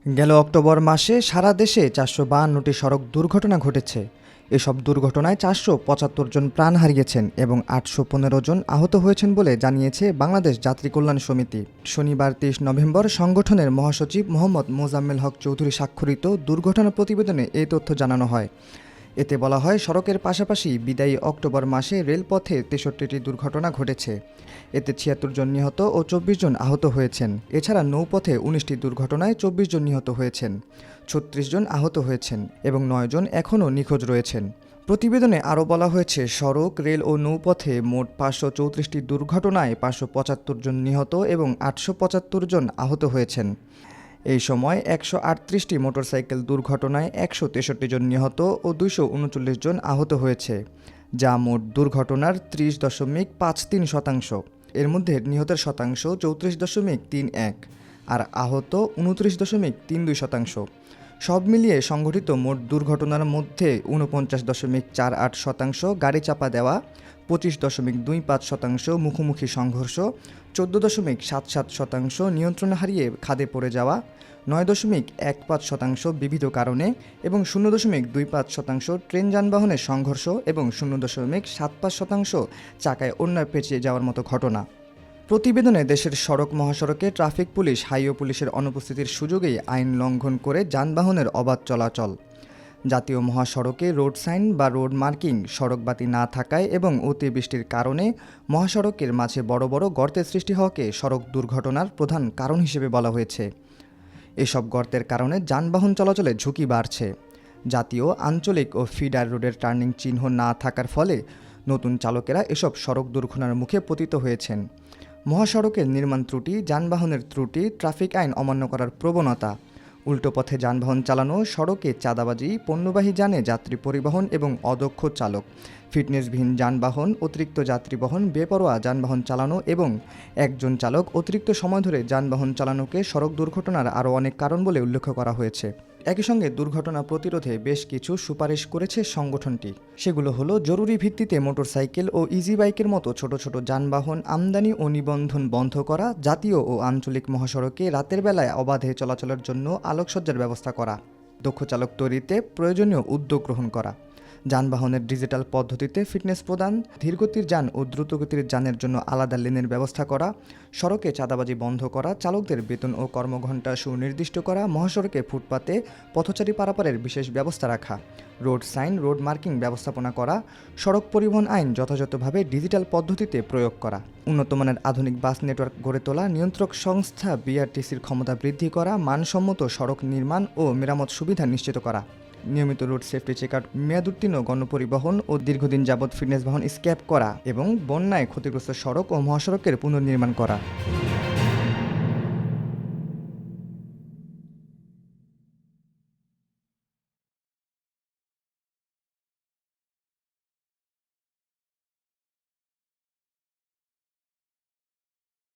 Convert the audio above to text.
গেল অক্টোবর মাসে সারা দেশে ৪৫২টি সড়ক দুর্ঘটনা ঘটেছে। এসব দুর্ঘটনায় ৪৭৫ জন প্রাণ হারিয়েছেন এবং ৮১৫ জন আহত হয়েছেন বলে জানিয়েছে বাংলাদেশ যাত্রী কল্যাণ সমিতি। শনিবার ২৩ নভেম্বর সংগঠনের মহাসচিব মোহাম্মদ মোজাম্মেল হক চৌধুরী স্বাক্ষরিত দুর্ঘটনা প্রতিবেদনে এই তথ্য জানানো হয়। এতে বলা হয়, সড়কের পাশাপাশি বিদায়ী অক্টোবর মাসে রেলপথে ৬৩টি দুর্ঘটনা ঘটেছে। এতে ৭৬ জন নিহত ও ২৪ জন আহত হয়েছেন। এছাড়া নৌপথে ১৯টি দুর্ঘটনায় ২৪ জন নিহত হয়েছেন, ৩৬ জন আহত হয়েছেন এবং ৯ জন এখনও নিখোঁজ রয়েছেন। প্রতিবেদনে আরও বলা হয়েছে, সড়ক, রেল ও নৌপথে মোট ৫৩৪টি দুর্ঘটনায় ৫৭৫ জন নিহত এবং ৮৭৫ জন আহত হয়েছেন। এই সময় ১৩৮টি মোটরসাইকেল দুর্ঘটনায় ১৬৩ জন নিহত ও ২৩৯ জন আহত হয়েছে, যা মোট দুর্ঘটনার ৩০.৫৩%। এর মধ্যে নিহতের শতাংশ ৩৪.৩১ আর আহত ২৯.৩২%। সব মিলিয়ে সংঘটিত মোট দুর্ঘটনার মধ্যে ৪৯.৪৮% গাড়ি চাপা দেওয়া, ২৫.২৫% মুখোমুখি সংঘর্ষ, ১৪.৭৭% নিয়ন্ত্রণ হারিয়ে খাদে পড়ে যাওয়া, ৯.১৫% বিবিধ কারণে এবং ০.২৫% ট্রেন যানবাহনের সংঘর্ষ এবং ০.৭৫% চাকায় অন্যায় পেঁচিয়ে যাওয়ার মতো ঘটনা। প্রতিবেদনে দেশের সড়ক মহাসড়কে ট্রাফিক পুলিশ, হাইওয়ে পুলিশের অনুপস্থিতির সুযোগেই আইন লঙ্ঘন করে যানবাহনের অবাধ চলাচল, জাতীয় মহাসড়কে রোড সাইন বা রোড মার্কিং, সড়কবাতি না থাকায় এবং অতিবৃষ্টির কারণে মহাসড়কের মাঝে বড় বড় গর্তের সৃষ্টি হওয়াকে সড়ক দুর্ঘটনার প্রধান কারণ হিসেবে বলা হয়েছে। এসব গর্তের কারণে যানবাহন চলাচলে ঝুঁকি বাড়ছে। জাতীয়, আঞ্চলিক ও ফিডার রোডের টার্নিং চিহ্ন না থাকার ফলে নতুন চালকেরা এসব সড়ক দুর্ঘটনার মুখে পতিত হয়েছেন। মহাসড়কের নির্মাণ ত্রুটি, যানবাহনের ত্রুটি, ট্রাফিক আইন অমান্য করার প্রবণতা, উল্টো পথে যানবাহন চালানো, সড়কে চাঁদাবাজি, পণ্যবাহী যানে যাত্রী পরিবহন এবং অদক্ষ চালক, ফিটনেসবিহীন যানবাহন, অতিরিক্ত যাত্রী বহন, বেপরোয়া যানবাহন চালানো এবং একজন চালক অতিরিক্ত সময় ধরে যানবাহন চালানোকে সড়ক দুর্ঘটনার আরও অনেক কারণ বলে উল্লেখ করা হয়েছে। একই সঙ্গে দুর্ঘটনা প্রতিরোধে বেশ কিছু সুপারিশ করেছে সংগঠনটি। সেগুলো হলো, জরুরি ভিত্তিতে মোটরসাইকেল ও ইজি বাইকের মতো ছোট ছোট যানবাহন আমদানি ও নিবন্ধন বন্ধ করা, জাতীয় ও আঞ্চলিক মহাসড়কে রাতের বেলায় অবাধে চলাচলের জন্য আলোকসজ্জার ব্যবস্থা করা, দক্ষ চালক তৈরিতে প্রয়োজনীয় উদ্যোগ গ্রহণ করা, যানবাহনের ডিজিটাল পদ্ধতিতে ফিটনেস প্রদান, ধীরগতির যান ও দ্রুতগতির যানের জন্য আলাদা লেনের ব্যবস্থা করা, সড়কে চাঁদাবাজি বন্ধ করা, চালকদের বেতন ও কর্মঘণ্টা সুনির্দিষ্ট করা, মহাসড়কে ফুটপাতে পথচারী পারাপারের বিশেষ ব্যবস্থা রাখা, রোড সাইন, রোড মার্কিং ব্যবস্থাপনা করা, সড়ক পরিবহন আইন যথাযথভাবে ডিজিটাল পদ্ধতিতে প্রয়োগ করা, উন্নতমানের আধুনিক বাস নেটওয়ার্ক গড়ে তোলা, নিয়ন্ত্রক সংস্থা বিআরটিসির ক্ষমতা বৃদ্ধি করা, মানসম্মত সড়ক নির্মাণ ও মেরামত সুবিধা নিশ্চিত করা, নিয়মিত রোড সেফটি চেকআউট, মেয়াদোত্তীর্ণ গণপরিবহন ও দীর্ঘদিন যাবৎ ফিটনেস বাহন স্ক্র্যাপ করা এবং বন্যায় ক্ষতিগ্রস্ত সড়ক ও মহাসড়কের পুনর্নির্মাণ করা।